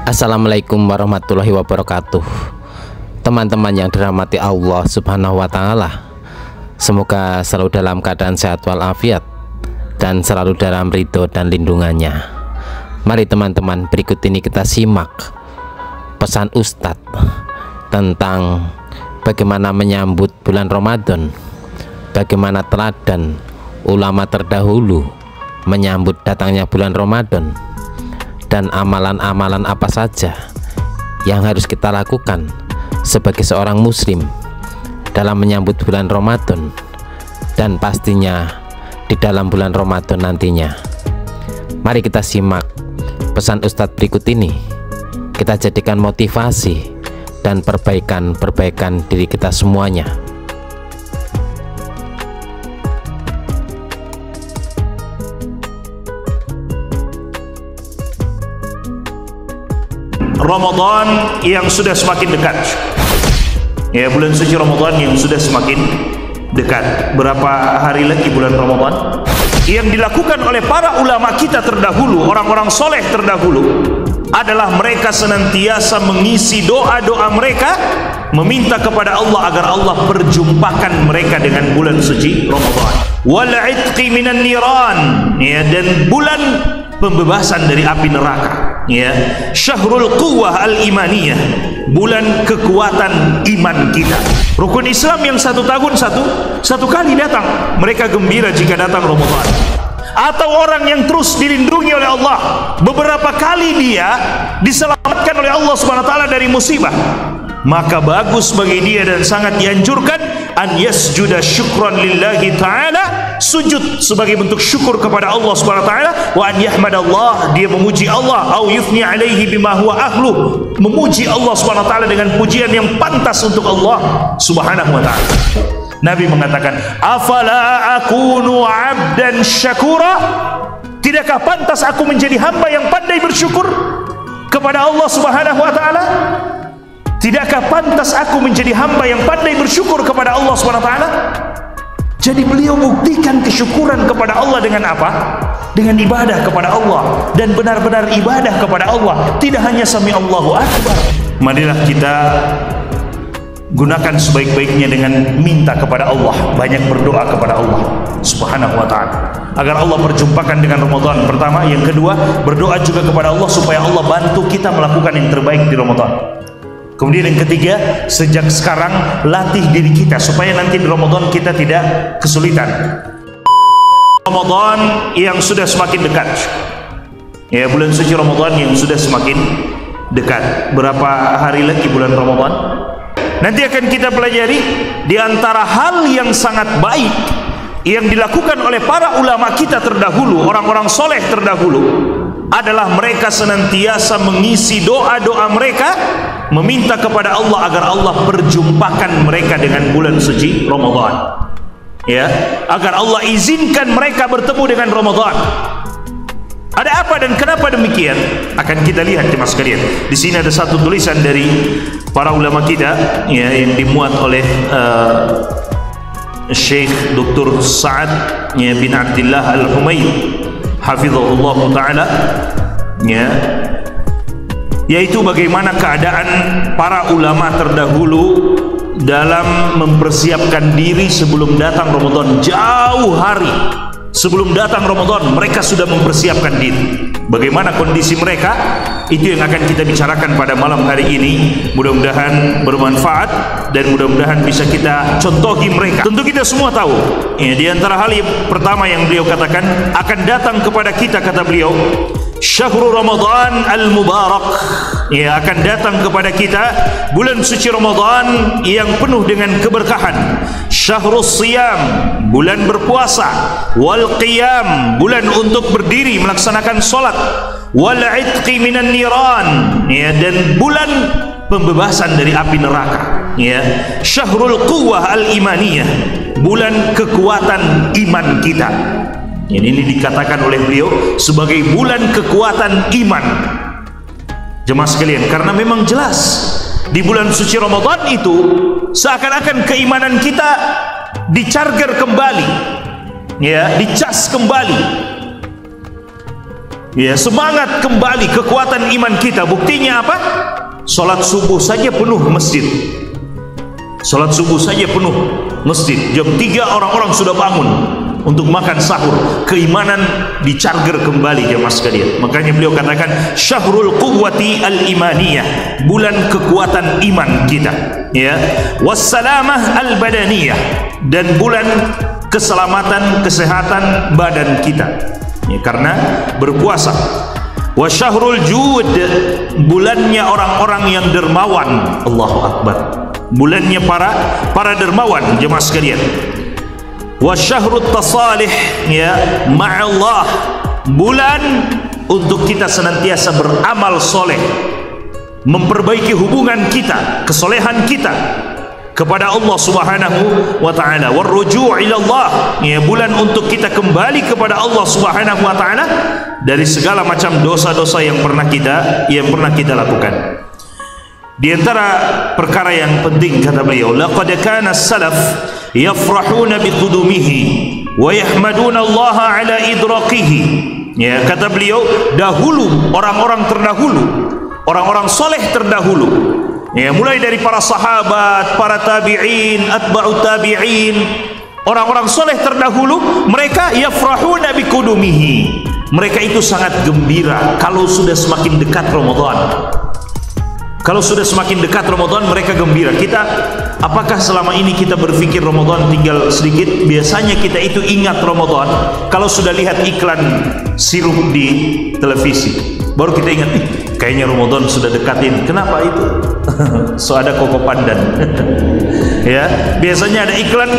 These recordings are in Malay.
Assalamualaikum warahmatullahi wabarakatuh. Teman-teman yang dirahmati Allah Subhanahu wa Ta'ala, semoga selalu dalam keadaan sehat walafiat dan selalu dalam ridho dan lindungannya. Mari teman-teman, berikut ini kita simak pesan Ustadz tentang bagaimana menyambut bulan Ramadan, bagaimana teladan ulama terdahulu menyambut datangnya bulan Ramadan, dan amalan-amalan apa saja yang harus kita lakukan sebagai seorang muslim dalam menyambut bulan Ramadan, dan pastinya di dalam bulan Ramadan nantinya. Mari kita simak pesan Ustadz berikut ini, kita jadikan motivasi dan perbaikan diri kita semuanya. Ramadan yang sudah semakin dekat, ya, bulan suci Ramadan yang sudah semakin dekat. Berapa hari lagi bulan Ramadan? Yang dilakukan oleh para ulama kita terdahulu, orang-orang soleh terdahulu, adalah mereka senantiasa mengisi doa-doa mereka, meminta kepada Allah agar Allah perjumpakan mereka dengan bulan suci Ramadan. Wal itqi minan niran, ya, dan bulan pembebasan dari api neraka, ya. Syahrul quwwah al-imaniyah, bulan kekuatan iman kita. Rukun Islam yang satu tahun satu kali datang, mereka gembira jika datang Ramadan. Atau orang yang terus dilindungi oleh Allah, beberapa kali dia diselamatkan oleh Allah Subhanahu wa taala dari musibah, maka bagus bagi dia dan sangat dianjurkan an yasjuda syukran lillahi ta'ala, sujud sebagai bentuk syukur kepada Allah Subhanahu wa taala, wa an yahmadallah, dia memuji Allah, au yufni alaihi bima huwa ahlu, memuji Allah Subhanahu wa taala dengan pujian yang pantas untuk Allah Subhanahu wa taala. Nabi mengatakan, afala akunu abdan syakura, tidakkah pantas aku menjadi hamba yang pandai bersyukur kepada Allah Subhanahu wa taala? Tidakkah pantas aku menjadi hamba yang pandai bersyukur kepada Allah Subhanahu wa taala? Jadi beliau buktikan kesyukuran kepada Allah dengan apa? Dengan ibadah kepada Allah, dan benar-benar ibadah kepada Allah, tidak hanya sami Allahu akbar. Marilah kita gunakan sebaik-baiknya dengan minta kepada Allah, banyak berdoa kepada Allah Subhanahu wa ta'ala agar Allah perjumpakan dengan Ramadan pertama. Yang kedua, berdoa juga kepada Allah supaya Allah bantu kita melakukan yang terbaik di Ramadan. Kemudian yang ketiga, sejak sekarang latih diri kita supaya nanti di Ramadan kita tidak kesulitan. Ramadan yang sudah semakin dekat, ya, bulan suci Ramadan yang sudah semakin dekat. Berapa hari lagi bulan Ramadan? Nanti akan kita pelajari di antara hal yang sangat baik yang dilakukan oleh para ulama kita terdahulu, orang-orang soleh terdahulu, adalah mereka senantiasa mengisi doa-doa mereka, meminta kepada Allah agar Allah perjumpakan mereka dengan bulan suci Ramadan, ya, agar Allah izinkan mereka bertemu dengan Ramadan. Ada apa dan kenapa demikian? Akan kita lihat, jemaah sekalian. Di sini ada satu tulisan dari para ulama kita, ya, yang dimuat oleh Syekh Dr. Sa'ad, ya, bin Abdullah Al-Humaid, hafizahullah ta'ala, ya, yaitu bagaimana keadaan para ulama terdahulu dalam mempersiapkan diri sebelum datang Ramadan. Jauh hari sebelum datang Ramadan mereka sudah mempersiapkan diri. Bagaimana kondisi mereka? Itu yang akan kita bicarakan pada malam hari ini. Mudah-mudahan bermanfaat dan mudah-mudahan bisa kita contohi mereka. Tentu kita semua tahu, ya, di antara hal yang pertama yang beliau katakan, akan datang kepada kita, kata beliau, Syahrul Ramadan al-Mubarak, ya, akan datang kepada kita bulan suci Ramadan yang penuh dengan keberkahan. Syahrul Siyam, bulan berpuasa. Wal Qiyam, bulan untuk berdiri melaksanakan solat. Wal Itqi minan niran, ya, dan bulan pembebasan dari api neraka, ya. Syahrul quwwah al-imaniyah, bulan kekuatan iman kita. Ini dikatakan oleh beliau sebagai bulan kekuatan iman, jemaah sekalian, karena memang jelas di bulan suci Ramadan itu seakan-akan keimanan kita dicharger kembali, ya, dicas kembali. Ya, semangat kembali kekuatan iman kita. Buktinya apa? Salat subuh saja penuh masjid. Salat subuh saja penuh masjid. Jam 3 orang-orang sudah bangun untuk makan sahur. Keimanan dicharger kembali jemaah sekalian. Makanya beliau katakan syahrul quwwati al-imaniyah, bulan kekuatan iman kita, ya. Wassalamah al-badaniyah, dan bulan keselamatan kesehatan badan kita, ya, karena berpuasa. Wa syahrul jud, bulannya orang-orang yang dermawan. Allahu akbar. Bulannya para dermawan jemaah sekalian. Wa syahrut tasalih, ya, ma'allah, bulan untuk kita senantiasa beramal soleh, memperbaiki hubungan kita, kesolehan kita kepada Allah Subhanahu wa taala. Warruju' ila Allah, ya, bulan untuk kita kembali kepada Allah Subhanahu wa taala dari segala macam dosa-dosa yang pernah kita lakukan. Di antara perkara yang penting kata beliau, laqad kana as-salaf yafrahuna biqudumihi wa yahmaduna Allah ala idraqihi. Ya, kata beliau, dahulu orang-orang terdahulu, orang-orang soleh terdahulu, ya, mulai dari para sahabat, para tabi'in, atba'ut tabi'in, orang-orang soleh terdahulu, mereka yafrahuna biqudumihi. Mereka itu sangat gembira kalau sudah semakin dekat Ramadan. Kalau sudah semakin dekat Ramadan, mereka gembira. Kita, apakah selama ini kita berpikir Ramadan tinggal sedikit? Biasanya kita itu ingat Ramadan kalau sudah lihat iklan sirup di televisi, baru kita ingat, kayaknya Ramadan sudah dekatin. Kenapa itu? So ada koko pandan. Ya, biasanya ada iklan,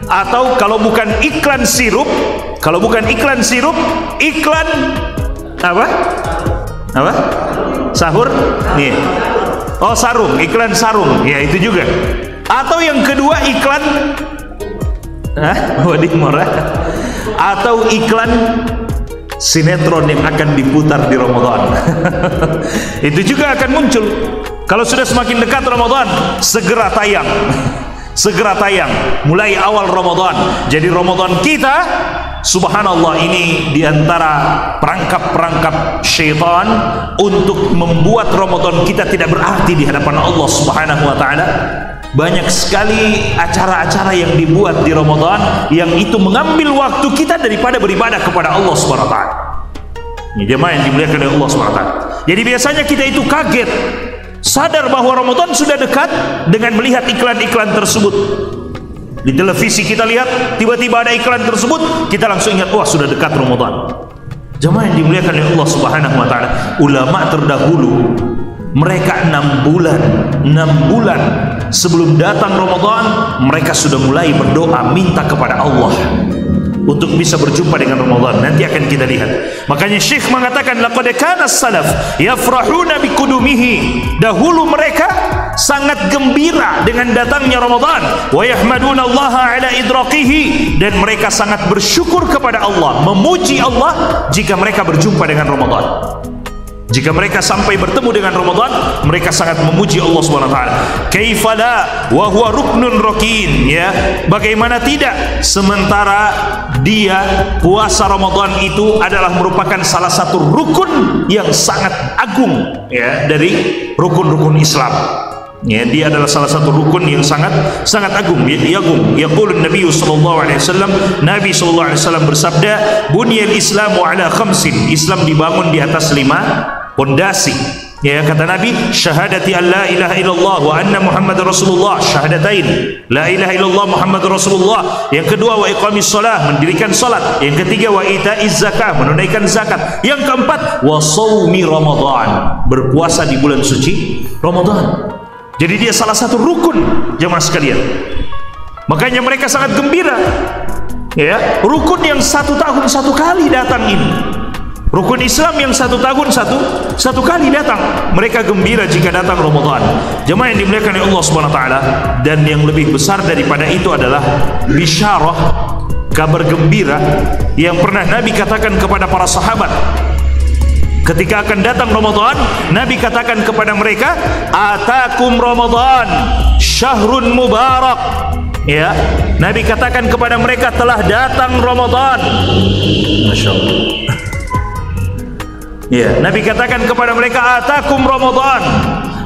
atau kalau bukan iklan sirup, iklan apa? Sahur, nih. Oh, sarung, iklan sarung, ya itu juga. Atau yang kedua iklan wadimora, atau iklan sinetron yang akan diputar di Ramadan. Itu juga akan muncul. Kalau sudah semakin dekat Ramadan, segera tayang mulai awal Ramadan. Jadi Ramadan kita, subhanallah, ini diantara perangkap-perangkap syaitan untuk membuat Ramadan kita tidak berarti di hadapan Allah Subhanahu wa taala. Banyak sekali acara-acara yang dibuat di Ramadan yang itu mengambil waktu kita daripada beribadah kepada Allah Subhanahu wa taala. Ini jemaah yang dimuliakan oleh Allah Subhanahu wa taala. Jadi biasanya kita itu kaget, sadar bahwa Ramadan sudah dekat dengan melihat iklan-iklan tersebut. Di televisi kita lihat, tiba-tiba ada iklan tersebut, kita langsung ingat, wah sudah dekat Ramadan. Jemaah yang dimuliakan oleh Allah Subhanahu wa taala, ulama terdahulu, mereka 6 bulan sebelum datang Ramadan, mereka sudah mulai berdoa minta kepada Allah untuk bisa berjumpa dengan Ramadan. Nanti akan kita lihat. Makanya Syekh mengatakan laqad kana as-salaf yafrahuna biqudumihi. Dahulu mereka sangat gembira dengan datangnya Ramadan. Wa yahmaduna Allah ala idraqihi, dan mereka sangat bersyukur kepada Allah, memuji Allah jika mereka berjumpa dengan Ramadan. Jika mereka sampai bertemu dengan Ramadan, mereka sangat memuji Allah Subhanahu wa taala. Kaifala wa huwa ruknun rakin, ya. Bagaimana tidak, sementara dia puasa Ramadan itu adalah merupakan salah satu rukun yang sangat agung, ya, dari rukun-rukun Islam. Ya, dia adalah salah satu rukun yang sangat agung. Yaqulun Nabi sallallahu alaihi wasallam, Nabi sallallahu alaihi wasallam bersabda, "Bunyal Islamu ala khamsin." Islam dibangun di atas 5 pondasi. Ya, kata Nabi, syahadati an la ilaha illallah wa anna Muhammadar Rasulullah, syahadatain, la ilaha illallah Muhammadur Rasulullah. Yang kedua, wa iqamis shalah, mendirikan salat. Yang ketiga, wa itaiz zakah, menunaikan zakat. Yang keempat, wa shaumi Ramadan, berpuasa di bulan suci Ramadan. Jadi dia salah satu rukun, jemaah sekalian. Makanya mereka sangat gembira, ya, rukun yang 1 tahun 1 kali datang ini. Rukun Islam yang 1 tahun satu kali datang. Mereka gembira jika datang Ramadan. Jemaah yang dimuliakan oleh Allah Subhanahu wa taala, dan yang lebih besar daripada itu adalah bisyarah, kabar gembira yang pernah Nabi katakan kepada para sahabat. Ketika akan datang Ramadan, Nabi katakan kepada mereka, atakum Ramadan syahrun mubarak. Ya, Nabi katakan kepada mereka, telah datang Ramadan. Masya Allah. Ya, Nabi katakan kepada mereka, atakum Ramadan,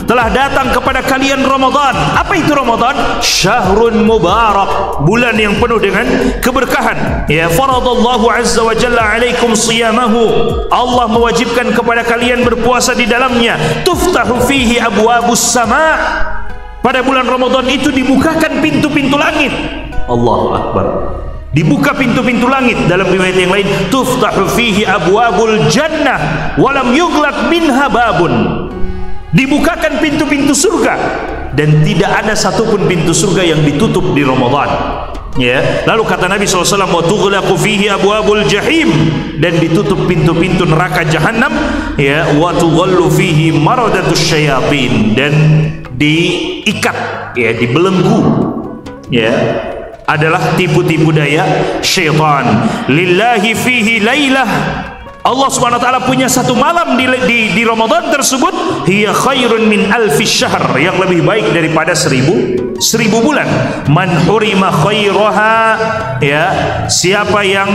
telah datang kepada kalian Ramadan. Apa itu Ramadan? Syahrun mubarak, bulan yang penuh dengan keberkahan. Ya, faradallahu azza wa jalla alaikum siyamahu, Allah mewajibkan kepada kalian berpuasa di dalamnya. Tuftahu fihi abwabus sama, pada bulan Ramadan itu dibukakan pintu-pintu langit. Allahu akbar. Dibuka pintu-pintu langit. Dalam riwayat yang lain, tuftahu fihi abwabul jannah walam yughlaq minha babun, dibukakan pintu-pintu surga dan tidak ada satupun pintu surga yang ditutup di Ramadan. Ya, lalu kata Nabi SAW, wa tughlaqu fihi abwabul jahim, dan ditutup pintu-pintu neraka jahanam. Ya, wa tughallu fihi maradatus syayatin, dan diikat, ya, dibelenggu, ya, adalah tipu-tipu daya syaitan. Lillahi fihi lailah, Allah subhanahu wa ta'ala punya satu malam di Ramadan tersebut, hiya khairun min alfi syahr, yang lebih baik daripada seribu bulan. Man hurima khairaha, ya, siapa yang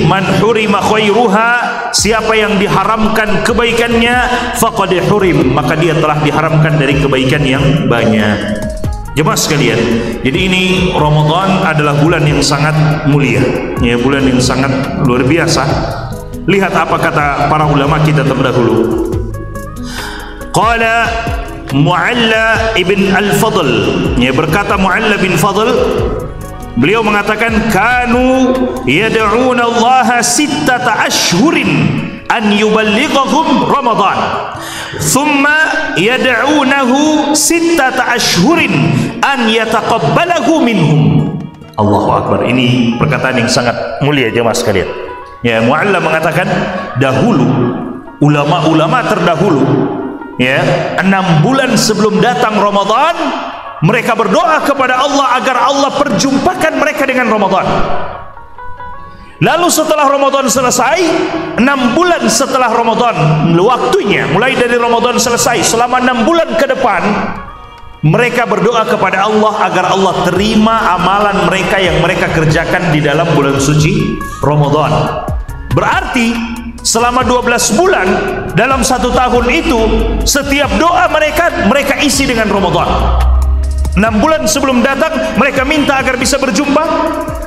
man hurima khairuha, siapa yang diharamkan kebaikannya, faqad hurim, maka dia telah diharamkan dari kebaikan yang banyak. Jemaah sekalian, jadi ini Ramadan adalah bulan yang sangat mulia, ya, bulan yang sangat luar biasa. Lihat apa kata para ulama kita terdahulu. Qala Mu'alla ibn al-Fadl, ya, berkata Mu'alla bin Fadl, beliau mengatakan, kanu yad'una Allah sittata ashhurin an yuballighahum Ramadan, thumma yad'unahu sittata ashhurin an yataqabbalahu minhum. Allahu akbar. Ini perkataan yang sangat mulia jemaah sekalian. Ya, Mu'alla mengatakan, dahulu ulama-ulama terdahulu, ya, 6 bulan sebelum datang Ramadan, mereka berdoa kepada Allah agar Allah perjumpakan mereka dengan Ramadan. Lalu setelah Ramadan selesai, 6 bulan setelah Ramadan waktunya, mulai dari Ramadan selesai, selama 6 bulan ke depan, mereka berdoa kepada Allah agar Allah terima amalan mereka yang mereka kerjakan di dalam bulan suci Ramadan. Berarti selama 12 bulan dalam 1 tahun itu, setiap doa mereka isi dengan Ramadan. 6 bulan sebelum datang mereka minta agar bisa berjumpa.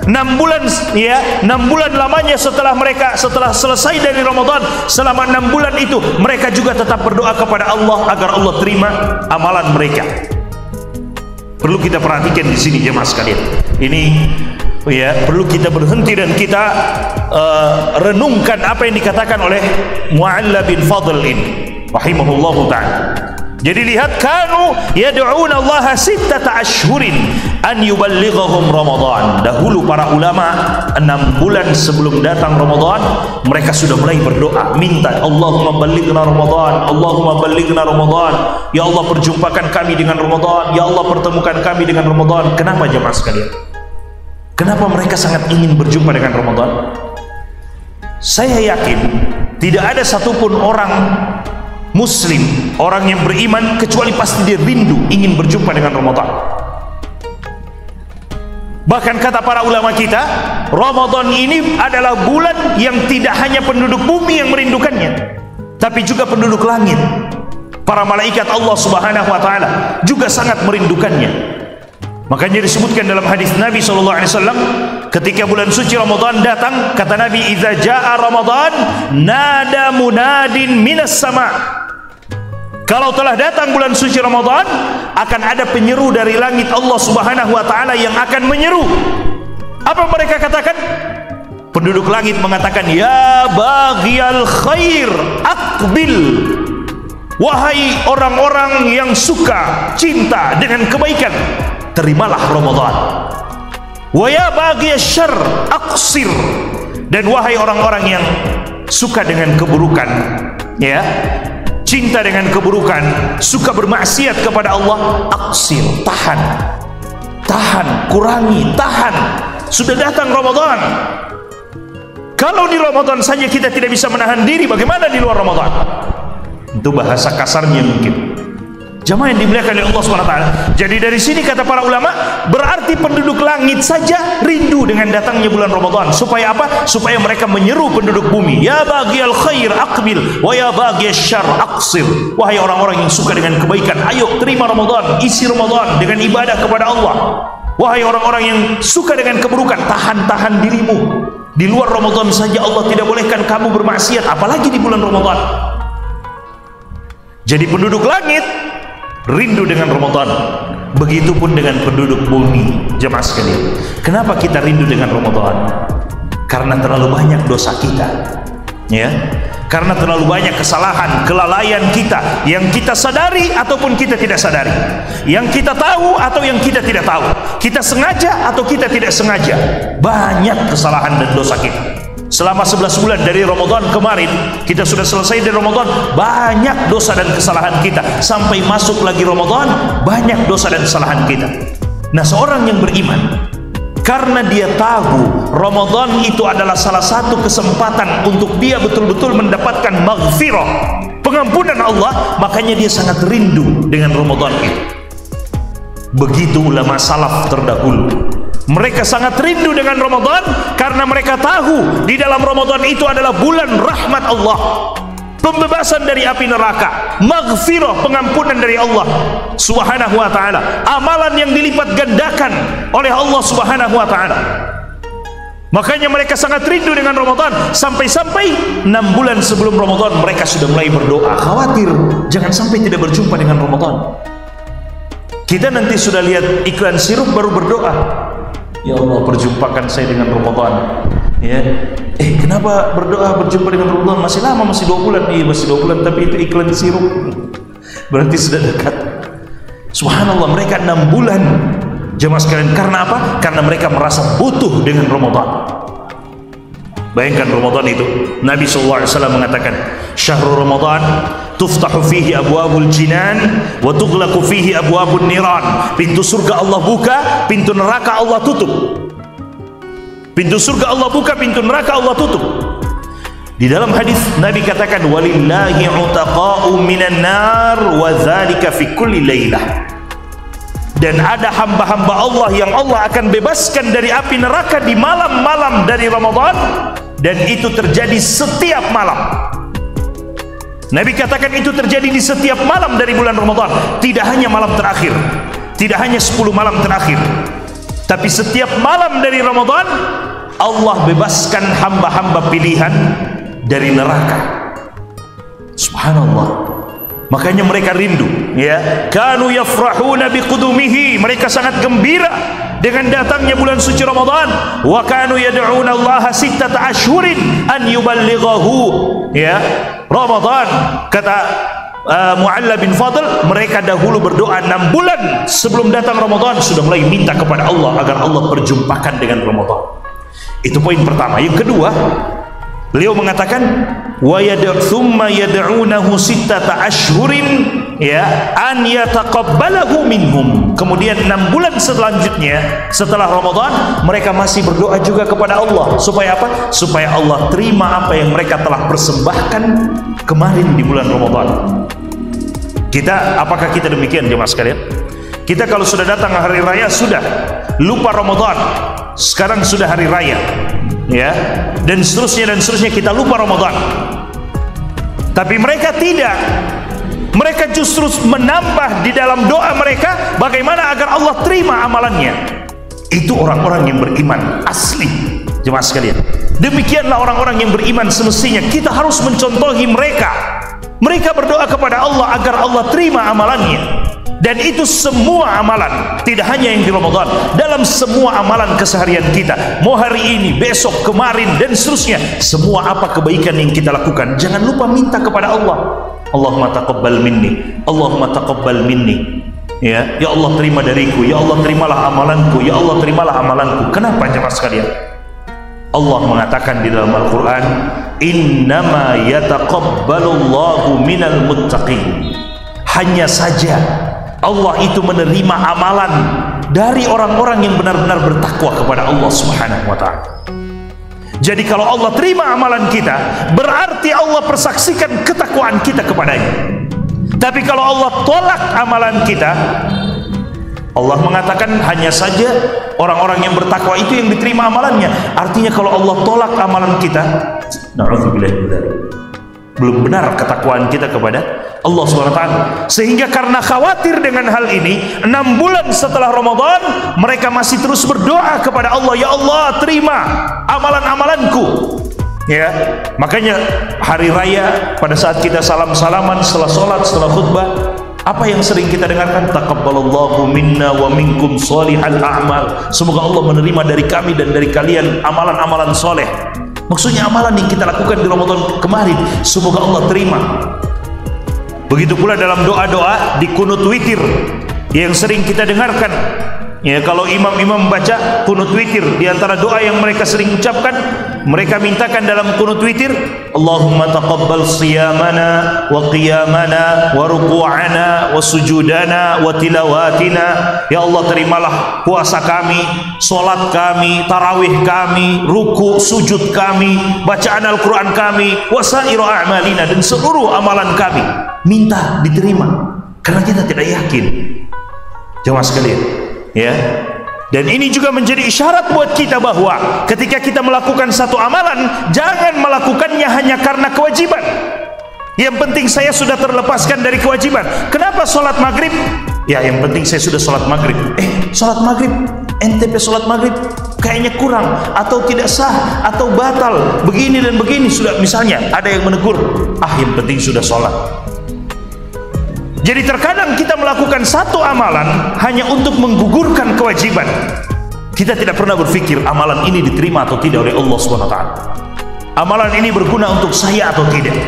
6 bulan, ya, 6 bulan lamanya setelah selesai dari Ramadan, selama 6 bulan itu mereka juga tetap berdoa kepada Allah agar Allah terima amalan mereka. Perlu kita perhatikan di sini jemaah sekalian. Ini, ya, perlu kita berhenti dan kita renungkan apa yang dikatakan oleh Mu'alla bin Fadl ini rahimahullahu ta'ala. Jadi lihat, kanu yad'una Allah sittata ashhurin an yuballighahum Ramadan. Dahulu para ulama 6 bulan sebelum datang Ramadan, mereka sudah mulai berdoa, minta, Allahumma ballighna Ramadan, Allahumma ballighna Ramadan, ya Allah perjumpakan kami dengan Ramadan, ya Allah pertemukan kami dengan Ramadan. Kenapa jemaah sekalian? Kenapa mereka sangat ingin berjumpa dengan Ramadan? Saya yakin tidak ada satupun orang Muslim, orang yang beriman, kecuali pasti dia rindu ingin berjumpa dengan Ramadan. Bahkan kata para ulama kita, Ramadan ini adalah bulan yang tidak hanya penduduk bumi yang merindukannya, tapi juga penduduk langit. Para malaikat Allah subhanahu wa ta'ala juga sangat merindukannya. Makanya disebutkan dalam hadis Nabi SAW, ketika bulan suci Ramadan datang, kata Nabi, idza jaa Ramadan nada munadin minas sama. Kalau telah datang bulan suci Ramadan, akan ada penyeru dari langit Allah subhanahu wa ta'ala yang akan menyeru. Apa mereka katakan? Penduduk langit mengatakan, ya baghiyal khair aqbil, wahai orang-orang yang suka, cinta dengan kebaikan, terimalah Ramadan. Wa ya baghiyasy syarr aqsir, dan wahai orang-orang yang suka dengan keburukan, ya, cinta dengan keburukan, suka bermaksiat kepada Allah, aqsir, tahan, kurangi, tahan. Sudah datang Ramadan. Kalau di Ramadan saja kita tidak bisa menahan diri, bagaimana di luar Ramadan? Itu bahasa kasarnya mungkin. Jamaah yang dimuliakan oleh Allah SWT. Jadi dari sini kata para ulama, berarti penduduk langit saja rindu dengan datangnya bulan Ramadan. Supaya apa? Supaya mereka menyeru penduduk bumi, ya baghiyal khair aqbil wa ya baghiyasy syarr aqsir. Wahai orang-orang yang suka dengan kebaikan, ayo terima Ramadan, isi Ramadan dengan ibadah kepada Allah. Wahai orang-orang yang suka dengan keburukan, tahan-tahan dirimu. Di luar Ramadan saja Allah tidak bolehkan kamu bermaksiat, apalagi di bulan Ramadan. Jadi penduduk langit rindu dengan Ramadan, begitupun dengan penduduk bumi. Jemaah sekalian, kenapa kita rindu dengan Ramadan? Karena terlalu banyak dosa kita, ya, karena terlalu banyak kesalahan, kelalaian kita yang kita sadari ataupun kita tidak sadari, yang kita tahu atau yang kita tidak tahu, kita sengaja atau kita tidak sengaja. Banyak kesalahan dan dosa kita. Selama 11 bulan dari Ramadan kemarin, kita sudah selesai dari Ramadan, banyak dosa dan kesalahan kita. Sampai masuk lagi Ramadan, banyak dosa dan kesalahan kita. Nah, seorang yang beriman, karena dia tahu Ramadan itu adalah salah satu kesempatan untuk dia betul-betul mendapatkan maghfirah, pengampunan Allah, makanya dia sangat rindu dengan Ramadan itu. Begitu ulama salaf terdahulu. Mereka sangat rindu dengan Ramadan karena mereka tahu di dalam Ramadan itu adalah bulan rahmat Allah, pembebasan dari api neraka, maghfirah, pengampunan dari Allah Subhanahu wa ta'ala, amalan yang dilipat gandakan oleh Allah Subhanahu wa ta'ala. Makanya mereka sangat rindu dengan Ramadan, sampai-sampai 6 bulan sebelum Ramadan mereka sudah mulai berdoa, khawatir jangan sampai tidak berjumpa dengan Ramadan. Kita nanti sudah lihat iklan sirup baru berdoa, ya Allah perjumpakan saya dengan Ramadan, ya. Kenapa berdoa berjumpa dengan Ramadan? Masih lama, masih 2 bulan. Iya masih 2 bulan, tapi itu iklan sirup, berarti sudah dekat. Subhanallah, mereka 6 bulan, jemaah sekalian. Karena apa? Karena mereka merasa butuh dengan Ramadan. Bayangkan Ramadan itu, Nabi SAW mengatakan, syahrul Ramadan tuftahu fihi abwabul jinan wa tughlaqu fihi abwabun niran. Pintu surga Allah buka, pintu neraka Allah tutup. Pintu surga Allah buka, pintu neraka Allah tutup. Di dalam hadis Nabi katakan, walillahi utaqa'u minan nar wa dzalika fi kulli lailah. Dan ada hamba-hamba Allah yang Allah akan bebaskan dari api neraka di malam-malam dari Ramadan, dan itu terjadi setiap malam. Nabi katakan itu terjadi di setiap malam dari bulan Ramadan, tidak hanya malam terakhir, tidak hanya 10 malam terakhir, tapi setiap malam dari Ramadan Allah bebaskan hamba-hamba pilihan dari neraka. Subhanallah. Makanya mereka rindu, ya. Kanu yafrahuna biqudumihi, mereka sangat gembira dengan datangnya bulan suci Ramadan. Wa kanu yad'una Allah sittata ashhurin an yuballighahu, ya, Ramadan. Kata Mu'alla bin Fadl, mereka dahulu berdoa 6 bulan sebelum datang Ramadan, sudah mulai minta kepada Allah agar Allah perjumpakan dengan Ramadan. Itu poin pertama. Yang kedua, beliau mengatakan wa thumma yad'unahu sittata ashhurin, ya, an yataqabbalahu minhum. Kemudian 6 bulan selanjutnya setelah Ramadan mereka masih berdoa juga kepada Allah. Supaya apa? Supaya Allah terima apa yang mereka telah persembahkan kemarin di bulan Ramadan. Apakah kita demikian, jemaah sekalian? Kita kalau sudah datang hari raya sudah lupa Ramadan. Sekarang sudah hari raya, ya, dan seterusnya kita lupa Ramadan. Tapi mereka tidak. Mereka justru menambah di dalam doa mereka bagaimana agar Allah terima amalannya. Itu orang-orang yang beriman asli, jemaah sekalian. Demikianlah orang-orang yang beriman semestinya. Kita harus mencontohi mereka. Mereka berdoa kepada Allah agar Allah terima amalannya. Dan itu semua amalan, tidak hanya yang di Ramadan, dalam semua amalan keseharian kita, mau hari ini, besok, kemarin, dan seterusnya. Semua apa kebaikan yang kita lakukan, jangan lupa minta kepada Allah. Allahumma taqabbal minni, Allahumma taqabbal minni, ya Allah terima dariku, ya Allah terimalah amalanku, ya Allah terimalah amalanku. Kenapa, jemaah sekalian? Allah mengatakan di dalam Al-Quran, innama yataqabbalullahu minal muttaqin. Hanya saja Allah itu menerima amalan dari orang-orang yang benar-benar bertakwa kepada Allah Subhanahu wa ta'ala. Jadi kalau Allah terima amalan kita, berarti Allah persaksikan ketakwaan kita kepadanya. Tapi kalau Allah tolak amalan kita, Allah mengatakan hanya saja orang-orang yang bertakwa itu yang diterima amalannya. Artinya kalau Allah tolak amalan kita, na'udzubillah min dzalik, belum benar ketakwaan kita kepada Allah SWT. Sehingga karena khawatir dengan hal ini, 6 bulan setelah Ramadan mereka masih terus berdoa kepada Allah, ya Allah terima amalan-amalanku. Ya, makanya hari raya pada saat kita salam-salaman setelah sholat, setelah khutbah, apa yang sering kita dengarkan? Taqabbalallahu minna wa minkum sholihal a'mal. Semoga Allah menerima dari kami dan dari kalian amalan-amalan soleh. Maksudnya amalan yang kita lakukan di Ramadan kemarin, semoga Allah terima. Begitu pula dalam doa-doa di kunut witir yang sering kita dengarkan. Ya, kalau imam-imam baca kunut witir, di antara doa yang mereka sering ucapkan, mereka mintakan dalam kunut witir, Allahumma taqabbal siyamana wa qiyamana wa ruku'ana wa sujudana wa tilawatina. Ya Allah, terimalah puasa kami, solat kami, tarawih kami, ruku, sujud kami, bacaan Al-Quran kami, wasairu a'malina, dan seluruh amalan kami. Minta diterima, karena kita tidak yakin. Jemaah sekalian, ya. Dan ini juga menjadi isyarat buat kita bahwa ketika kita melakukan satu amalan, jangan melakukannya hanya karena kewajiban. Yang penting saya sudah terlepaskan dari kewajiban. Kenapa sholat maghrib? Ya, yang penting saya sudah sholat maghrib. Sholat maghrib, NTP sholat maghrib kayaknya kurang, atau tidak sah, atau batal, begini dan begini. Sudah, misalnya ada yang menegur, yang penting sudah sholat. Jadi terkadang kita melakukan satu amalan hanya untuk menggugurkan kewajiban. Kita tidak pernah berpikir amalan ini diterima atau tidak oleh Allah SWT. Amalan ini berguna untuk saya atau tidak.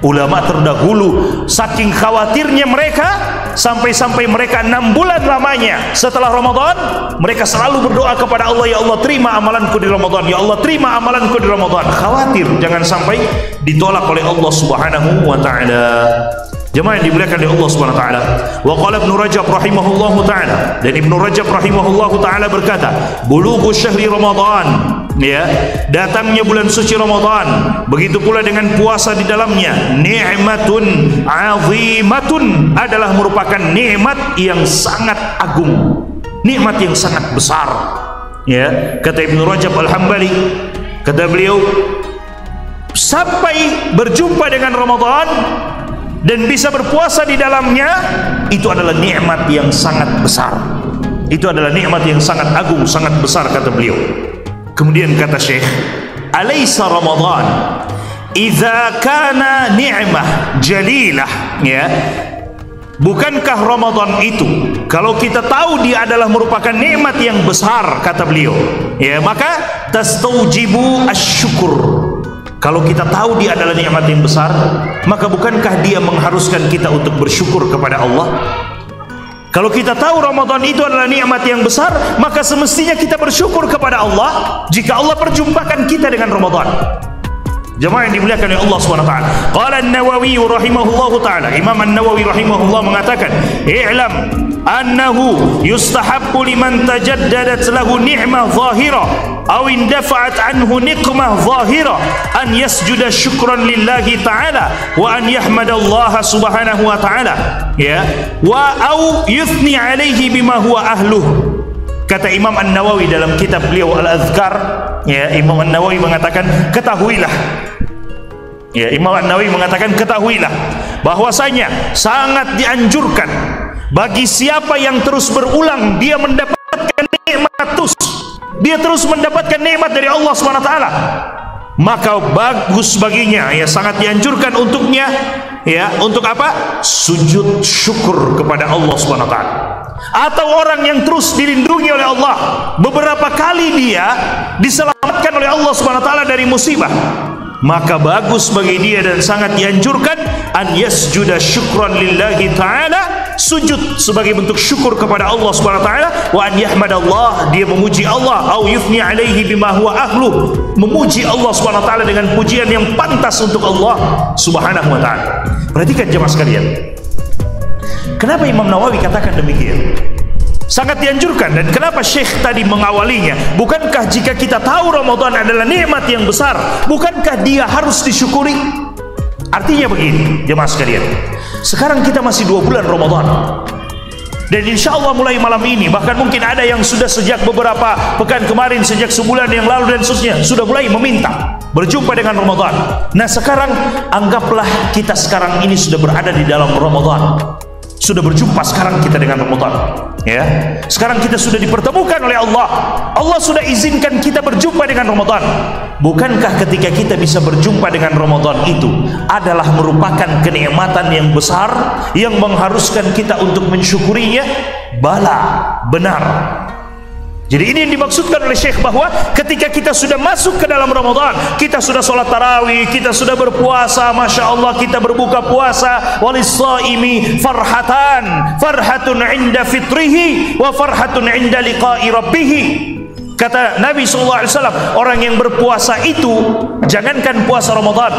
Ulama terdahulu saking khawatirnya mereka, sampai-sampai mereka 6 bulan lamanya setelah Ramadan, mereka selalu berdoa kepada Allah, ya Allah terima amalanku di Ramadan, ya Allah terima amalanku di Ramadan. Khawatir jangan sampai ditolak oleh Allah Subhanahu wa ta'ala. Jemaah yang dimuliakan oleh Allah Subhanahu wa taala. Wa qala Ibnu Rajab rahimahullahu taala, dan Ibnu Rajab rahimahullahu taala berkata, bulughu syahri Ramadan, ya, datangnya bulan suci Ramadan, begitu pula dengan puasa di dalamnya, ni'matun 'azimatun, adalah merupakan nikmat yang sangat agung, nikmat yang sangat besar. Ya, kata Ibnu Rajab Al-Hambali, kata beliau, sampai berjumpa dengan Ramadan dan bisa berpuasa di dalamnya, itu adalah nikmat yang sangat besar. Itu adalah nikmat yang sangat agung, sangat besar, kata beliau. Kemudian kata Syekh, alaysa Ramadan idza kana ni'mah jalilah, ya, bukankah Ramadan itu, kalau kita tahu dia adalah merupakan nikmat yang besar, kata beliau, ya, maka tastaujibu asyukur. Kalau kita tahu dia adalah nikmat yang besar, maka bukankah dia mengharuskan kita untuk bersyukur kepada Allah? Kalau kita tahu Ramadan itu adalah nikmat yang besar, maka semestinya kita bersyukur kepada Allah jika Allah perjumpakan kita dengan Ramadan. Jemaah yang dimuliakan oleh Allah SWT. Qala An-Nawawi rahimahullahu ta'ala, Imam An-Nawawi rahimahullah mengatakan, i'lam annahu yustahabbu liman tajaddadat lahu ni'mah zahira aw indafa'at anhu niqmah zahira an yasjuda syukran lillahi ta'ala wa an yahmadallaha subhanahu wa ta'ala, ya, wa aw yuthni alaihi bima huwa ahluh. Kata Imam An-Nawawi dalam kitab beliau Al-Adhkar, ya, Imam An-Nawawi mengatakan, ketahuilah, ya, Imam An-Nawawi mengatakan, ketahuilah bahwasanya sangat dianjurkan bagi siapa yang terus berulang dia mendapatkan nikmat, dia terus mendapatkan nikmat dari Allah SWT, maka bagus baginya, ya, sangat dianjurkan untuknya, ya, untuk apa? Sujud syukur kepada Allah SWT. Atau orang yang terus dilindungi oleh Allah, beberapa kali dia diselamatkan oleh Allah SWT dari musibah, maka bagus bagi dia dan sangat dianjurkan an yasjuda syukran lillahi ta'ala, sujud sebagai bentuk syukur kepada Allah SWT, wa an yahmadallah, dia memuji Allah, au yufni alaihi bima huwa ahlu, memuji Allah SWT dengan pujian yang pantas untuk Allah Subhanahu wa ta'ala. Perhatikan jemaah sekalian, kenapa Imam Nawawi katakan demikian? Sangat dianjurkan. Dan kenapa Syekh tadi mengawalinya? Bukankah jika kita tahu Ramadan adalah nikmat yang besar, bukankah dia harus disyukuri? Artinya begini, jemaah sekalian, sekarang kita masih 2 bulan Ramadan, dan insya Allah mulai malam ini, bahkan mungkin ada yang sudah sejak beberapa pekan kemarin, sejak sebulan yang lalu dan seterusnya, sudah mulai meminta berjumpa dengan Ramadan. Nah sekarang anggaplah kita sekarang ini sudah berada di dalam Ramadan, sudah berjumpa sekarang kita dengan Ramadan, ya. Sekarang kita sudah dipertemukan oleh Allah. Allah sudah izinkan kita berjumpa dengan Ramadan. Bukankah ketika kita bisa berjumpa dengan Ramadan itu adalah merupakan kenikmatan yang besar yang mengharuskan kita untuk mensyukurinya? Bala, benar. Jadi ini yang dimaksudkan oleh Syekh, bahwa ketika kita sudah masuk ke dalam Ramadan, kita sudah sholat tarawih, kita sudah berpuasa, Masya Allah, kita berbuka puasa. Walis-shaimi farhatun inda fitrihi wa farhatun inda liqa'i rabbihi. Kata Nabi SAW, orang yang berpuasa itu, jangankan puasa Ramadan,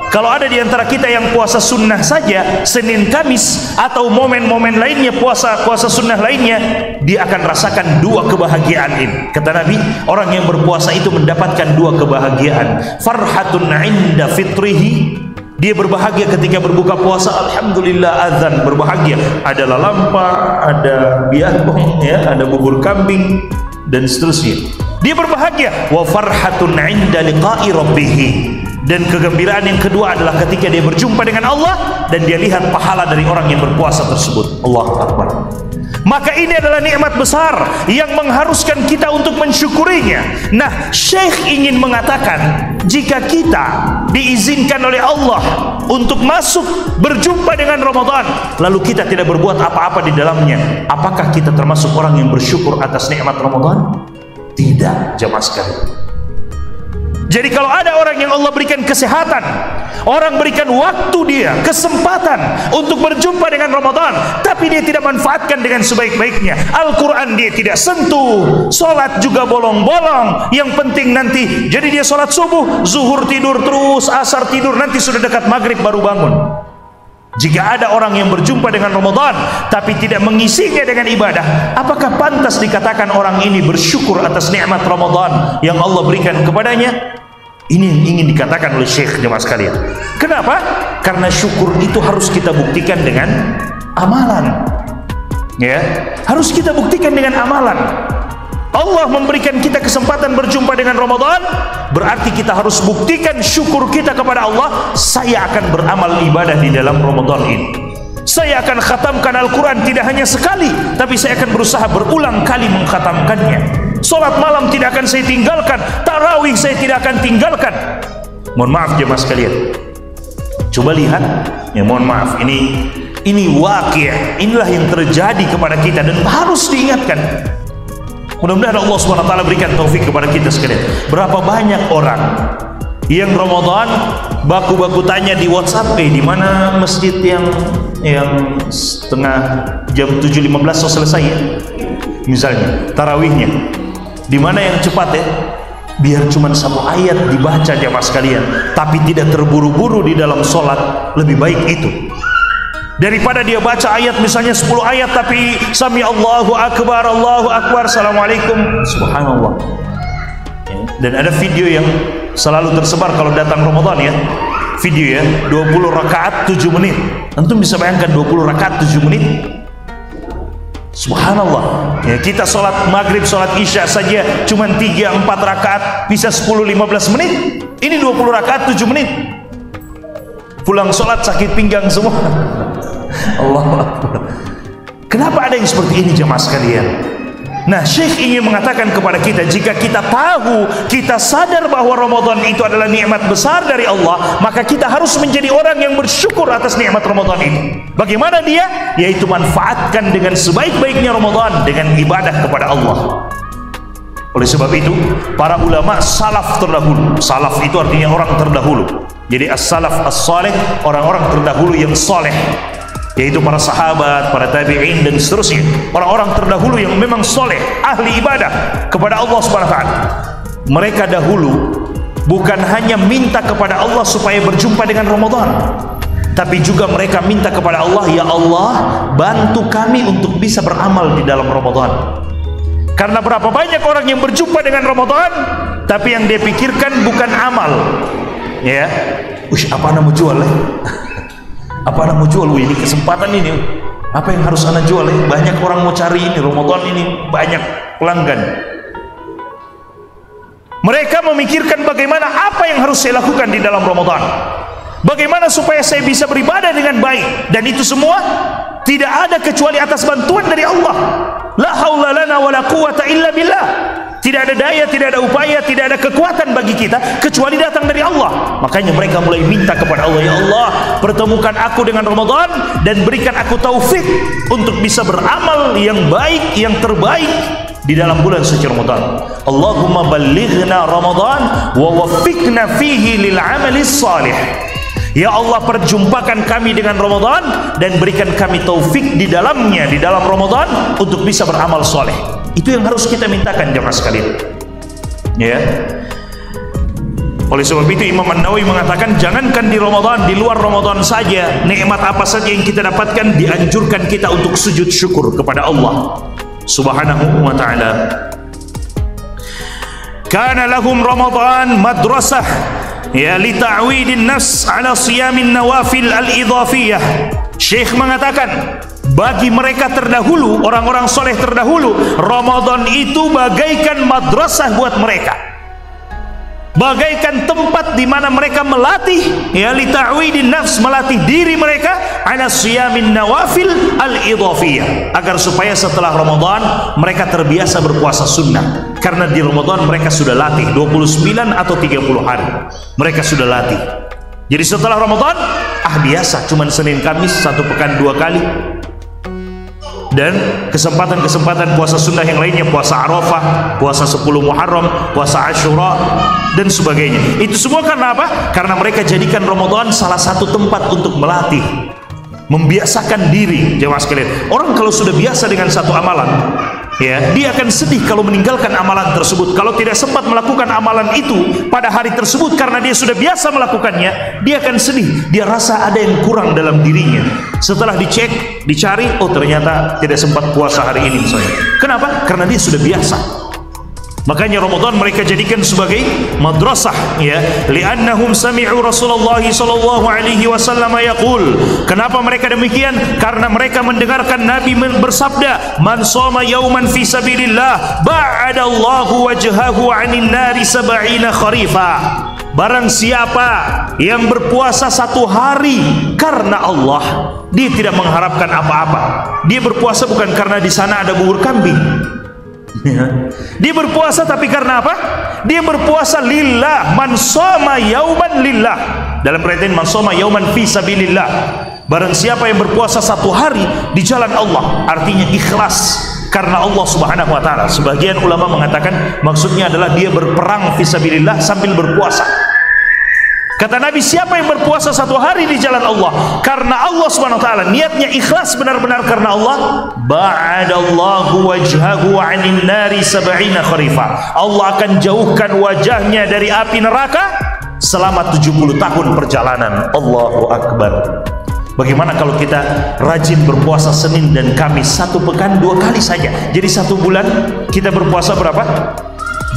kalau ada di antara kita yang puasa sunnah saja, Senin Kamis atau momen-momen lainnya, puasa sunnah lainnya, dia akan rasakan 2 kebahagiaan ini. Kata Nabi, orang yang berpuasa itu mendapatkan 2 kebahagiaan. Farhatun inda fitrihi, dia berbahagia ketika berbuka puasa, alhamdulillah, azan, berbahagia, ada lalampa, ada biakong, ya, ada bubur kambing dan seterusnya. Dia berbahagia. Wa farhatun 'inda liqa'i rabbih. Dan kegembiraan yang kedua adalah ketika dia berjumpa dengan Allah dan dia lihat pahala dari orang yang berpuasa tersebut. Allahu Akbar. Maka ini adalah nikmat besar yang mengharuskan kita untuk mensyukurinya. Nah, Syekh ingin mengatakan, jika kita diizinkan oleh Allah untuk masuk berjumpa dengan Ramadan, lalu kita tidak berbuat apa-apa di dalamnya, apakah kita termasuk orang yang bersyukur atas nikmat Ramadan? Tidak, jamaah sekalian. Jadi kalau ada orang yang Allah berikan kesehatan, orang berikan waktu dia, kesempatan untuk berjumpa dengan Ramadan, tapi dia tidak manfaatkan dengan sebaik-baiknya, Al-Quran dia tidak sentuh, sholat juga bolong-bolong, yang penting nanti, jadi dia sholat subuh, zuhur tidur terus, asar tidur, nanti sudah dekat maghrib baru bangun. Jika ada orang yang berjumpa dengan Ramadan tapi tidak mengisinya dengan ibadah, apakah pantas dikatakan orang ini bersyukur atas nikmat Ramadan yang Allah berikan kepadanya? Ini yang ingin dikatakan oleh Syekh, jemaah sekalian. Kenapa? Karena syukur itu harus kita buktikan dengan amalan. Ya, harus kita buktikan dengan amalan. Allah memberikan kita kesempatan berjumpa dengan Ramadan, berarti kita harus buktikan syukur kita kepada Allah. Saya akan beramal ibadah di dalam Ramadan ini. Saya akan khatamkan Al-Quran tidak hanya sekali, tapi saya akan berusaha berulang kali mengkhatamkannya. Sholat malam tidak akan saya tinggalkan, tarawih saya tidak akan tinggalkan. Mohon maaf jemaah sekalian, coba lihat, ya mohon maaf, ini waqi', inilah yang terjadi kepada kita dan harus diingatkan. Mudah-mudahan Allah SWT berikan taufik kepada kita sekalian. Berapa banyak orang yang Ramadan baku-baku tanya di WhatsApp, di mana masjid yang setengah jam 7.15 selesai ya, misalnya tarawihnya, di mana yang cepat ya, biar cuma 1 ayat dibaca jamaah sekalian, tapi tidak terburu-buru di dalam sholat, lebih baik itu daripada dia baca ayat misalnya 10 ayat tapi sami Allahu Akbar, Assalamualaikum, subhanallah. Dan ada video yang selalu tersebar kalau datang Ramadan ya, video ya, 20 rakaat 7 menit. Antum bisa bayangkan 20 rakaat 7 menit? Subhanallah. Ya, kita sholat maghrib, sholat isya saja cuma 3-4 rakaat, bisa 10-15 menit. Ini 20 rakaat 7 menit. Pulang sholat sakit pinggang semua. Allah Akbar. Kenapa ada yang seperti ini jemaah sekalian? Nah, Syekh ingin mengatakan kepada kita, jika kita tahu, kita sadar bahwa Ramadan itu adalah nikmat besar dari Allah, maka kita harus menjadi orang yang bersyukur atas nikmat Ramadan itu. Bagaimana dia? Yaitu manfaatkan dengan sebaik-baiknya Ramadan dengan ibadah kepada Allah. Oleh sebab itu, para ulama salaf terdahulu, salaf itu artinya orang terdahulu. Jadi as-salaf as-salih, orang-orang terdahulu yang saleh, yaitu para sahabat, para tabi'in dan seterusnya, orang-orang terdahulu yang memang soleh, ahli ibadah kepada Allah Subhanahu wa ta'ala. Mereka dahulu bukan hanya minta kepada Allah supaya berjumpa dengan Ramadan, tapi juga mereka minta kepada Allah, ya Allah, bantu kami untuk bisa beramal di dalam Ramadan. Karena berapa banyak orang yang berjumpa dengan Ramadan, tapi yang dia pikirkan bukan amal, ya, apa anda mau jual apa anda mau jual? Ini kesempatan ini, apa yang harus anda jual banyak orang mau cari ini, Ramadan ini banyak pelanggan. Mereka memikirkan bagaimana apa yang harus saya lakukan di dalam Ramadan, bagaimana supaya saya bisa beribadah dengan baik, dan itu semua tidak ada kecuali atas bantuan dari Allah. La haula lana wala quwata illa billah. Tidak ada daya, tidak ada upaya, tidak ada kekuatan bagi kita kecuali datang dari Allah. Makanya mereka mulai minta kepada Allah, ya Allah, pertemukan aku dengan Ramadan dan berikan aku taufik untuk bisa beramal yang baik, yang terbaik di dalam bulan suci Ramadan. Allahumma ballighna Ramadan wa waffiqna fihi lil amali salih. Ya Allah, perjumpakan kami dengan Ramadan dan berikan kami taufik di dalamnya, di dalam Ramadan, untuk bisa beramal soleh. Itu yang harus kita mintakan jemaah sekalian. Ya. Oleh sebab itu Imam An-Nawawi mengatakan, jangankan di Ramadan, di luar Ramadan saja, nikmat apa saja yang kita dapatkan, dianjurkan kita untuk sujud syukur kepada Allah Subhanahu wa ta'ala. Kana lahum Ramadan madrasah ya li ta'widin nafs ala siyamin nawafil al-idhafiyah. Syekh mengatakan, bagi mereka terdahulu, orang-orang soleh terdahulu, Ramadan itu bagaikan madrasah buat mereka, bagaikan tempat di mana mereka melatih ya li ta'widin nafs, melatih diri mereka ala siyamin nawafil al-idhafiyah, agar supaya setelah Ramadan mereka terbiasa berpuasa sunnah. Karena di Ramadan mereka sudah latih 29 atau 30 hari, mereka sudah latih. Jadi setelah Ramadan, biasa cuman Senin Kamis 1 pekan 2 kali, dan kesempatan-kesempatan puasa sunnah yang lainnya, puasa Arafah, puasa 10 Muharram, puasa Ashura dan sebagainya. Itu semua karena apa? Karena mereka jadikan Ramadan salah satu tempat untuk melatih, membiasakan diri. Jemaah sekalian, orang kalau sudah biasa dengan satu amalan, ya, dia akan sedih kalau meninggalkan amalan tersebut. Kalau tidak sempat melakukan amalan itu pada hari tersebut karena dia sudah biasa melakukannya, dia akan sedih. Dia rasa ada yang kurang dalam dirinya. Setelah dicek, dicari, oh ternyata tidak sempat puasa hari ini misalnya. Kenapa? Karena dia sudah biasa. Makanya Ramadan mereka jadikan sebagai madrasah, ya, li'annahum sami'u Rasulullah sallallahu alaihi wasallam yaqul. Kenapa mereka demikian? Karena mereka mendengarkan Nabi bersabda, man shoma yauman fi sabilillah ba'adallahu wajhahu 'anil nari 70 kharifa. Barang siapa yang berpuasa 1 hari karena Allah, dia tidak mengharapkan apa-apa. Dia berpuasa bukan karena di sana ada bubur kambing. Dia berpuasa tapi karena apa? Dia berpuasa lillah. Man shoma yauman lillah. Dalam perhatian man shoma yauman fi sabilillah. Barang siapa yang berpuasa 1 hari di jalan Allah, artinya ikhlas karena Allah Subhanahu wa ta'ala. Sebagian ulama mengatakan maksudnya adalah dia berperang fi sabilillah sambil berpuasa. Kata Nabi, siapa yang berpuasa 1 hari di jalan Allah karena Allah Subhanahu wa ta'ala, niatnya ikhlas benar-benar karena Allah, ba'adallahu wajhahu 'anil nari 70 kharifa. Allah akan jauhkan wajahnya dari api neraka selama 70 tahun perjalanan. Allahu akbar. Bagaimana kalau kita rajin berpuasa Senin dan Kamis 1 pekan 2 kali saja? Jadi 1 bulan kita berpuasa berapa?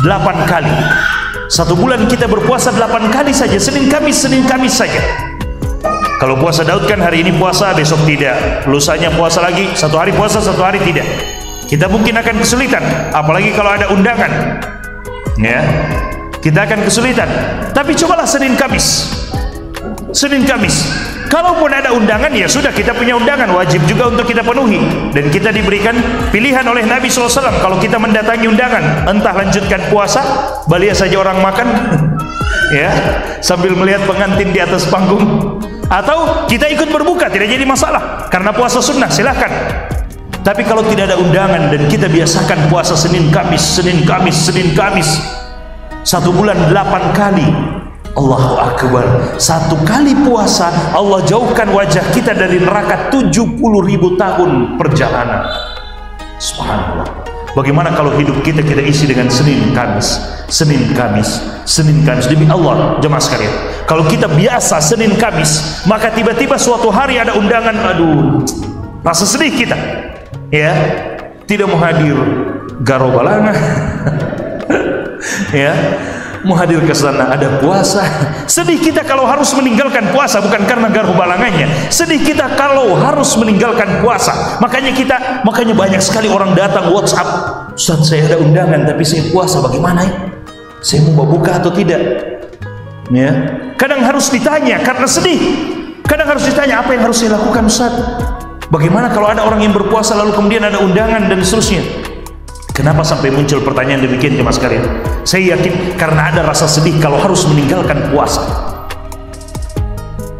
8 kali. 1 bulan kita berpuasa 8 kali saja, Senin Kamis saja. Kalau puasa Daud kan hari ini puasa, besok tidak, lusanya puasa lagi, 1 hari puasa 1 hari tidak. Kita mungkin akan kesulitan, apalagi kalau ada undangan, ya, kita akan kesulitan. Tapi cobalah Senin Kamis. Kalaupun ada undangan, ya sudah, kita punya undangan, wajib juga untuk kita penuhi. Dan kita diberikan pilihan oleh Nabi SAW, kalau kita mendatangi undangan, entah lanjutkan puasa, balia saja orang makan, ya, sambil melihat pengantin di atas panggung, atau kita ikut berbuka, tidak jadi masalah, karena puasa sunnah, silahkan. Tapi kalau tidak ada undangan dan kita biasakan puasa Senin Kamis, 1 bulan 8 kali, Allahu akbar. 1 kali puasa Allah jauhkan wajah kita dari neraka 70.000 tahun perjalanan. Subhanallah. Bagaimana kalau hidup kita isi dengan Senin Kamis. Demi Allah, jemaah sekalian, kalau kita biasa Senin Kamis, maka tiba-tiba suatu hari ada undangan, aduh, rasa sedih kita, ya, tidak mau hadir, garobalana, ya, mau hadir ke sana ada puasa. Sedih kita kalau harus meninggalkan puasa, bukan karena garuh balangannya. Sedih kita kalau harus meninggalkan puasa. Makanya banyak sekali orang datang WhatsApp, Ustaz saya ada undangan tapi saya puasa, bagaimana ya? Saya mau buka atau tidak? Ya, kadang harus ditanya karena sedih. Kadang harus ditanya, apa yang harus saya lakukan Ustaz? Bagaimana kalau ada orang yang berpuasa lalu kemudian ada undangan dan seterusnya? Kenapa sampai muncul pertanyaan demikian jemaah sekalian? Saya yakin karena ada rasa sedih kalau harus meninggalkan puasa.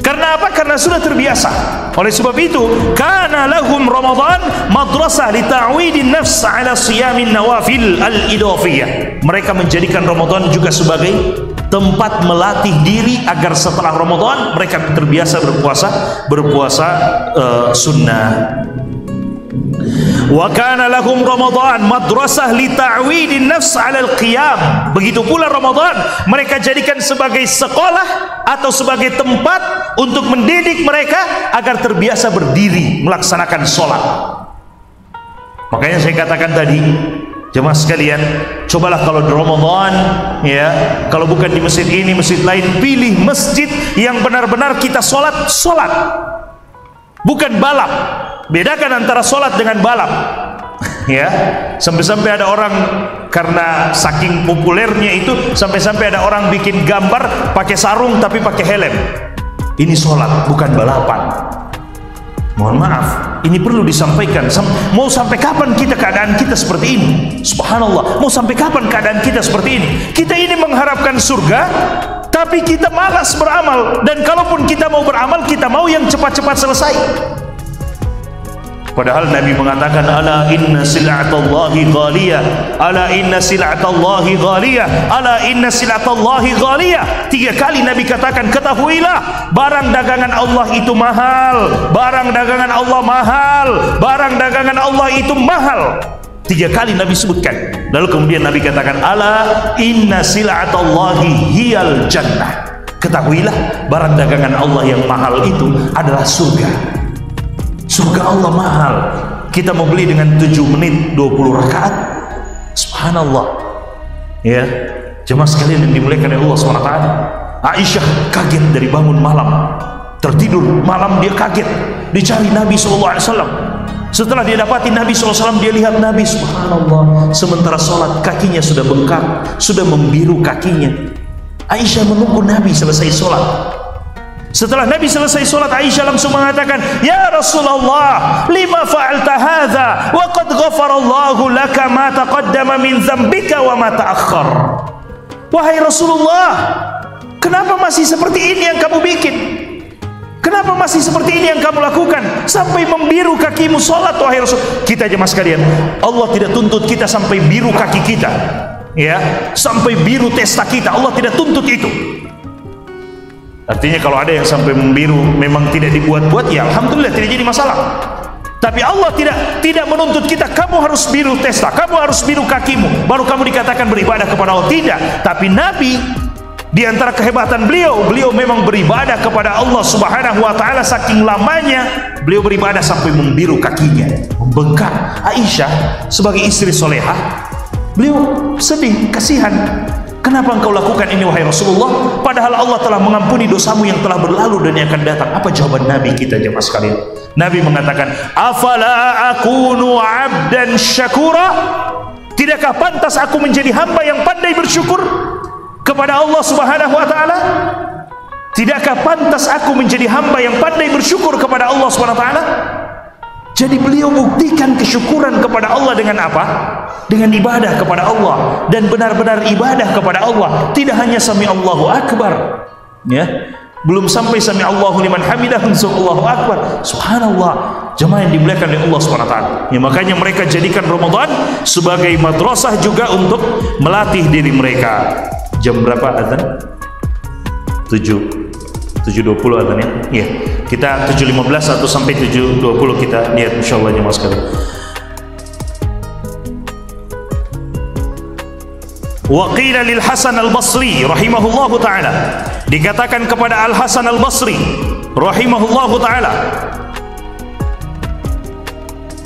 Karena apa? Karena sudah terbiasa. Oleh sebab itu, kana lahum Ramadan madrasah li ta'widin nafs ala siyamin nawafil al-idafiyah. Mereka menjadikan Ramadan juga sebagai tempat melatih diri agar setelah Ramadan mereka terbiasa berpuasa sunnah. Wa kana lahum Ramadan madrasah li ta'widin nafs 'ala al-qiyam. Begitu pula Ramadan mereka jadikan sebagai sekolah atau sebagai tempat untuk mendidik mereka agar terbiasa berdiri melaksanakan sholat. Makanya saya katakan tadi, jemaah sekalian, cobalah kalau di Ramadan, ya, kalau bukan di masjid ini, masjid lain, pilih masjid yang benar-benar kita sholat, bukan balap. Bedakan antara sholat dengan balap. Ya, sampai-sampai ada orang karena saking populernya itu, sampai-sampai ada orang bikin gambar pakai sarung tapi pakai helm. Ini sholat, bukan balapan. Mohon maaf, ini perlu disampaikan. Mau sampai kapan kita keadaan kita seperti ini? Subhanallah, mau sampai kapan keadaan kita seperti ini? Kita ini mengharapkan surga, tapi kita malas beramal. Dan kalaupun kita mau beramal, kita mau yang cepat-cepat selesai. Padahal Nabi mengatakan, ala inna sil'atallahi ghaliyah, ala inna sil'atallahi ghaliyah, ala inna sil'atallahi ghaliyah. 3 kali Nabi katakan, ketahuilah barang dagangan Allah itu mahal, barang dagangan Allah mahal, barang dagangan Allah itu mahal. 3 kali Nabi sebutkan. Lalu kemudian Nabi katakan, ala inna sil'atallahi hiyal jannah. Ketahuilah barang dagangan Allah yang mahal itu adalah surga. Surga Allah mahal. Kita mau beli dengan 7 menit 20 rakaat. Subhanallah. Ya, jemaah sekalian yang dimuliakan oleh Allah SWT. Aisyah kaget dari bangun malam, tertidur malam, dia kaget, dicari Nabi SAW. Setelah dia dapati Nabi SAW, dia lihat Nabi, subhanallah, sementara sholat kakinya sudah bengkak, sudah membiru kakinya. Aisyah menunggu Nabi selesai sholat. Setelah Nabi selesai sholat, Aisyah langsung mengatakan, ya Rasulullah, lima fa'alta hadha wa qad ghafarallahu laka ma taqaddama min dzambika wa ma ta'akhkhar. Wahai Rasulullah, kenapa masih seperti ini yang kamu bikin? Kenapa masih seperti ini yang kamu lakukan? Sampai membiru kakimu sholat, wahai Rasul. Kita jemaah sekalian, Allah tidak tuntut kita sampai biru kaki kita, ya, sampai biru testa kita. Allah tidak tuntut itu. Artinya kalau ada yang sampai membiru memang tidak dibuat-buat, ya alhamdulillah, tidak jadi masalah. Tapi Allah tidak menuntut kita, kamu harus biru testa, kamu harus biru kakimu baru kamu dikatakan beribadah kepada Allah. Tidak. Tapi Nabi, di antara kehebatan beliau memang beribadah kepada Allah Subhanahu wa taala, saking lamanya beliau beribadah sampai membiru kakinya, membengkak. Aisyah sebagai istri solehah, beliau sedih, kasihan. Kenapa engkau lakukan ini wahai Rasulullah? Padahal Allah telah mengampuni dosamu yang telah berlalu dan yang akan datang. Apa jawaban Nabi kita jemaah sekalian? Nabi mengatakan, afala akunu abdan syakura? Tidakkah pantas aku menjadi hamba yang pandai bersyukur kepada Allah Subhanahu wa taala? Tidakkah pantas aku menjadi hamba yang pandai bersyukur kepada Allah Subhanahu wa taala? Jadi beliau buktikan kesyukuran kepada Allah dengan apa? Dengan ibadah kepada Allah, dan benar-benar ibadah kepada Allah. Tidak hanya sami Allahu Akbar, ya, belum sampai sami Allahu liman hamidah, Allahu Akbar. Subhanallah, jemaah yang dimuliakan oleh Allah SWT. Ya, makanya mereka jadikan Ramadan sebagai madrasah juga untuk melatih diri mereka. Jam berapa azan? 7.20 azan ya? Iya. Kita 7.15 atau sampai 7.20 kita lihat insyaallah jemaah sekalian. Wa qila lil Hasan al-Basri rahimahullahu taala, dikatakan kepada Al Hasan al-Basri rahimahullahu taala,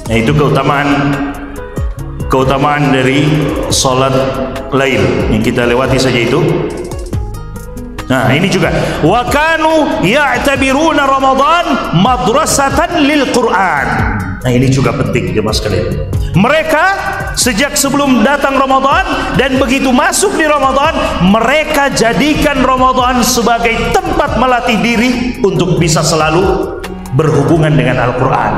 yaitu keutamaan dari salat lail yang kita lewati saja itu. Nah, ini juga wa kanu ya'tabiruna Ramadan madrasatan lil Quran. Nah, ini juga penting jemaah sekalian. Mereka sejak sebelum datang Ramadan dan begitu masuk di Ramadan, mereka jadikan Ramadan sebagai tempat melatih diri untuk bisa selalu berhubungan dengan Al-Quran,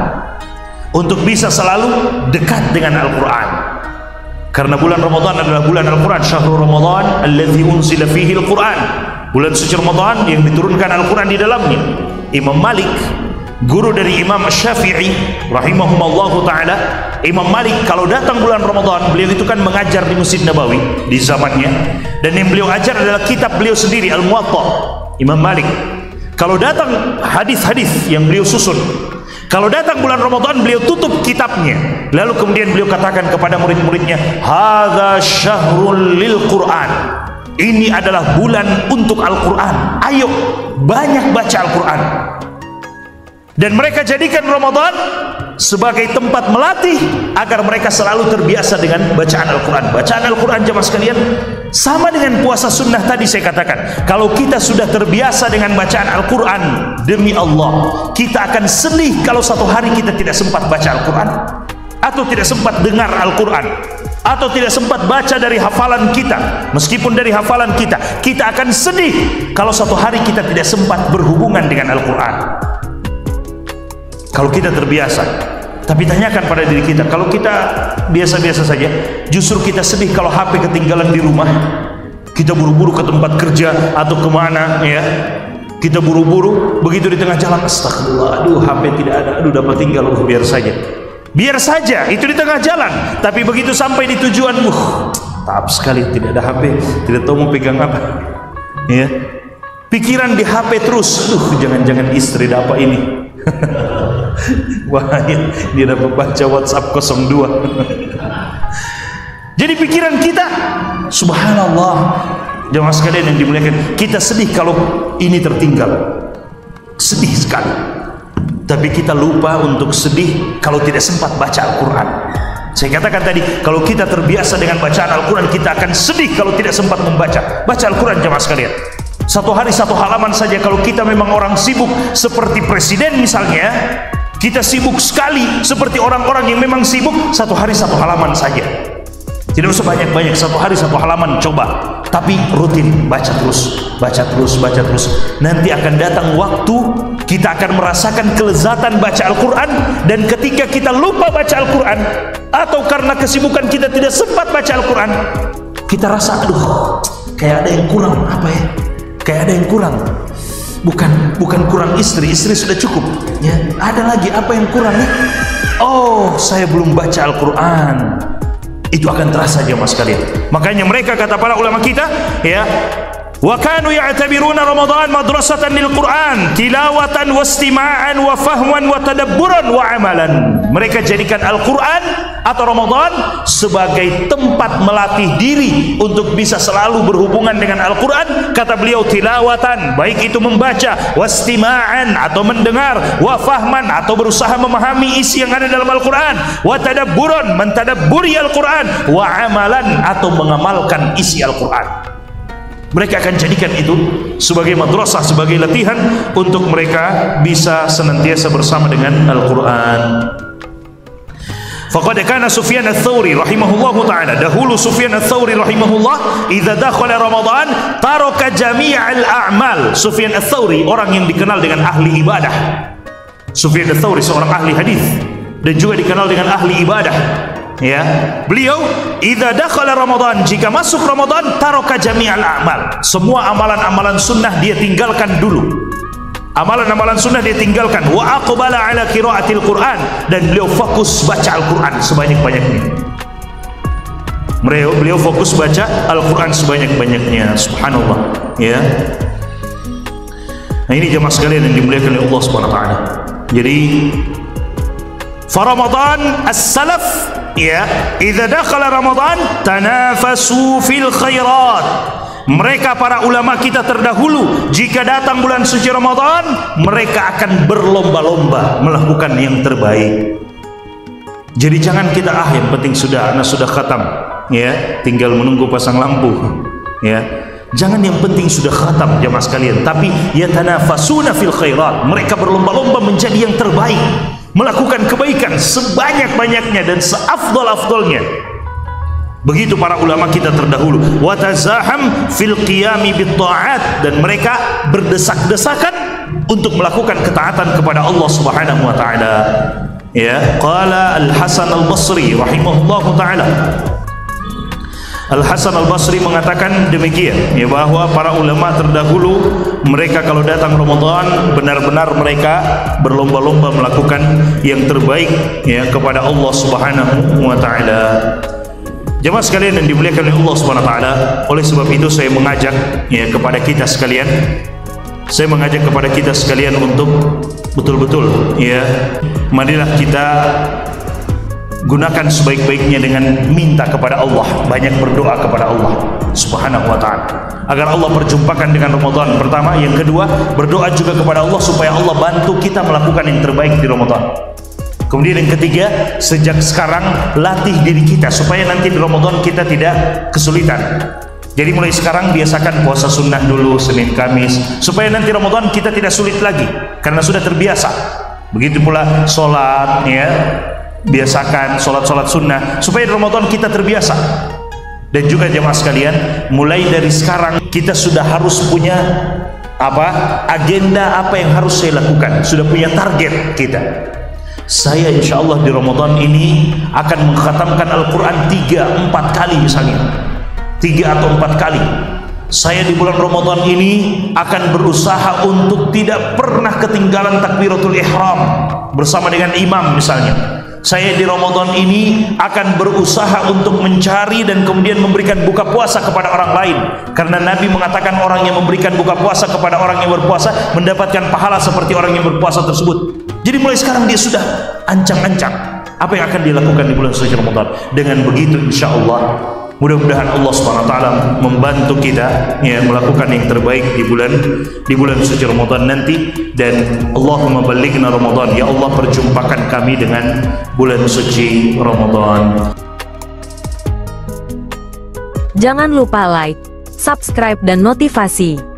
untuk bisa selalu dekat dengan Al-Quran. Karena bulan Ramadan adalah bulan Al-Quran. Syahrul Ramadan alladzi unzila fihi Al-Quran. Bulan suci Ramadan yang diturunkan Al-Quran di dalamnya. Imam Malik, guru dari Imam Syafi'i rahimahumallahu ta'ala, Imam Malik kalau datang bulan Ramadan, beliau itu kan mengajar di Masjid Nabawi di zamannya, dan yang beliau ajar adalah kitab beliau sendiri, Al-Muwatta. Imam Malik kalau datang hadis-hadis yang beliau susun, kalau datang bulan Ramadan beliau tutup kitabnya, lalu kemudian beliau katakan kepada murid-muridnya, hadza syahrul lil Quran. Ini adalah bulan untuk Al-Quran. Ayo banyak baca Al-Quran. Dan mereka jadikan Ramadan sebagai tempat melatih agar mereka selalu terbiasa dengan bacaan Al-Quran. Bacaan Al-Quran jemaah sekalian sama dengan puasa sunnah tadi saya katakan. Kalau kita sudah terbiasa dengan bacaan Al-Quran, demi Allah kita akan sedih kalau satu hari kita tidak sempat baca Al-Quran, atau tidak sempat dengar Al-Quran, atau tidak sempat baca dari hafalan kita. Meskipun dari hafalan kita, kita akan sedih kalau satu hari kita tidak sempat berhubungan dengan Al-Quran. Kalau kita terbiasa. Tapi tanyakan pada diri kita, kalau kita biasa-biasa saja, justru kita sedih kalau HP ketinggalan di rumah. Kita buru-buru ke tempat kerja atau kemana, ya, kita buru-buru, begitu di tengah jalan, astagfirullah, aduh HP tidak ada, aduh dapat tinggal, biar saja. Biar saja, itu di tengah jalan. Tapi begitu sampai di tujuan, tahap sekali, tidak ada HP, tidak tahu mau pegang apa, ya. Pikiran di HP terus, jangan-jangan istri dapat ini. Wah, dia dapat baca WhatsApp 02. Jadi pikiran kita, subhanallah, jemaah sekalian yang dimuliakan, kita sedih kalau ini tertinggal, sedih sekali. Tapi kita lupa untuk sedih kalau tidak sempat baca Al-Quran. Saya katakan tadi, kalau kita terbiasa dengan bacaan Al-Quran, kita akan sedih kalau tidak sempat membaca. Baca Al-Quran jemaah sekalian. Satu hari satu halaman saja. Kalau kita memang orang sibuk seperti presiden misalnya, kita sibuk sekali seperti orang-orang yang memang sibuk, satu hari satu halaman saja. Tidak usah banyak-banyak, satu hari satu halaman coba. Tapi rutin, baca terus, baca terus, baca terus. Nanti akan datang waktu kita akan merasakan kelezatan baca Al-Quran. Dan ketika kita lupa baca Al-Quran, atau karena kesibukan kita tidak sempat baca Al-Quran, kita rasa, aduh, kayak ada yang kurang, apa ya? Kayak ada yang kurang. Bukan kurang istri sudah cukup, ya. Ada lagi, apa yang kurang nih? Oh, saya belum baca Al-Quran. Itu akan terasa jemaah sekalian. Makanya mereka, kata para ulama kita, ya, wa kanu ya'tabiruna Ramadan madrasatan lil Quran tilawatan wastima'an wa fahman wa tadabburan wa amalan. Mereka jadikan Al-Quran atau Ramadan sebagai tempat melatih diri untuk bisa selalu berhubungan dengan Al-Quran. Kata beliau, tilawatan, baik itu membaca, wastima'an atau mendengar, wa fahman atau berusaha memahami isi yang ada dalam Al-Quran, wa tadabburan, mentadabburi Al-Quran, wa amalan atau mengamalkan isi Al-Quran. Mereka akan jadikan itu sebagai madrasah, sebagai latihan untuk mereka bisa senantiasa bersama dengan Al-Quran. Faqad kana Sufyan ats-Tsauri rahimahullahu taala, dahulu Sufyan ats-Tsauri rahimahullah, idza dakhala Ramadan taraka jami'al a'mal. Sufyan ats-Tsauri orang yang dikenal dengan ahli ibadah. Sufyan ats-Tsauri seorang ahli hadis dan juga dikenal dengan ahli ibadah. Ya, beliau idza dakhala Ramadan, jika masuk Ramadan, taraka jami'al a'mal. Semua amalan-amalan sunnah dia tinggalkan dulu. Amalan-amalan sunnah dia tinggalkan. Wa aqbala ala qiraatil Quran, dan beliau fokus baca Al-Quran sebanyak-banyaknya. Beliau fokus baca Al-Quran sebanyak-banyaknya. Subhanallah, ya. Nah, ini jemaah sekalian yang dimuliakan oleh Allah Subhanahu wa taala. Jadi fa Ramadan as-salaf, ya, idza dakhala Ramadan tanafasu fil khairat. Mereka para ulama kita terdahulu, jika datang bulan suci Ramadan, mereka akan berlomba-lomba melakukan yang terbaik. Jadi jangan kita yang penting sudah, anak sudah khatam, ya, tinggal menunggu pasang lampu, ya. Jangan yang penting sudah khatam jamaah sekalian, tapi yatanafasuna fil khairat, mereka berlomba-lomba menjadi yang terbaik, melakukan kebaikan sebanyak-banyaknya dan seafdal-afdalnya. Begitu para ulama kita terdahulu. Watazaham fil qiyami bit ta'at, dan mereka berdesak-desakan untuk melakukan ketaatan kepada Allah Subhanahu wa taala. Ya, qala Al-Hasan Al-Basri rahimahullahu taala. Al-Hasan Al-Basri mengatakan demikian, ya, bahwa para ulama terdahulu mereka kalau datang Ramadan benar-benar mereka berlomba-lomba melakukan yang terbaik, ya, kepada Allah Subhanahu wa taala. Jemaah sekalian yang dimuliakan oleh Allah Subhanahu wa taala, oleh sebab itu saya mengajak, ya, kepada kita sekalian, untuk betul-betul, ya, marilah kita gunakan sebaik-baiknya dengan minta kepada Allah, banyak berdoa kepada Allah Subhanahu wa ta'ala agar Allah perjumpakan dengan Ramadan pertama. Yang kedua, berdoa juga kepada Allah supaya Allah bantu kita melakukan yang terbaik di Ramadan. Kemudian yang ketiga, sejak sekarang latih diri kita supaya nanti di Ramadan kita tidak kesulitan. Jadi mulai sekarang biasakan puasa sunnah dulu Senin Kamis, supaya nanti Ramadan kita tidak sulit lagi karena sudah terbiasa. Begitu pula sholat, ya, biasakan sholat sunnah supaya di Ramadan kita terbiasa. Dan juga jemaah sekalian, mulai dari sekarang kita sudah harus punya agenda apa yang harus saya lakukan, sudah punya target kita. Saya insya Allah di Ramadan ini akan mengkhatamkan Al-Quran 3-4 kali misalnya, 3 atau 4 kali. Saya di bulan Ramadan ini akan berusaha untuk tidak pernah ketinggalan takbiratul ihram bersama dengan imam misalnya. Saya di Ramadan ini akan berusaha untuk mencari dan kemudian memberikan buka puasa kepada orang lain, karena Nabi mengatakan orang yang memberikan buka puasa kepada orang yang berpuasa mendapatkan pahala seperti orang yang berpuasa tersebut. Jadi mulai sekarang dia sudah ancang-ancang apa yang akan dilakukan di bulan suci Ramadan. Dengan begitu insya Allah, mudah-mudahan Allah Subhanahu wa taala membantu kita, ya, melakukan yang terbaik di bulan suci Ramadan nanti. Dan Allahumma ballighna Ramadan, ya Allah perjumpakan kami dengan bulan suci Ramadan. Jangan lupa like, subscribe dan notifikasi.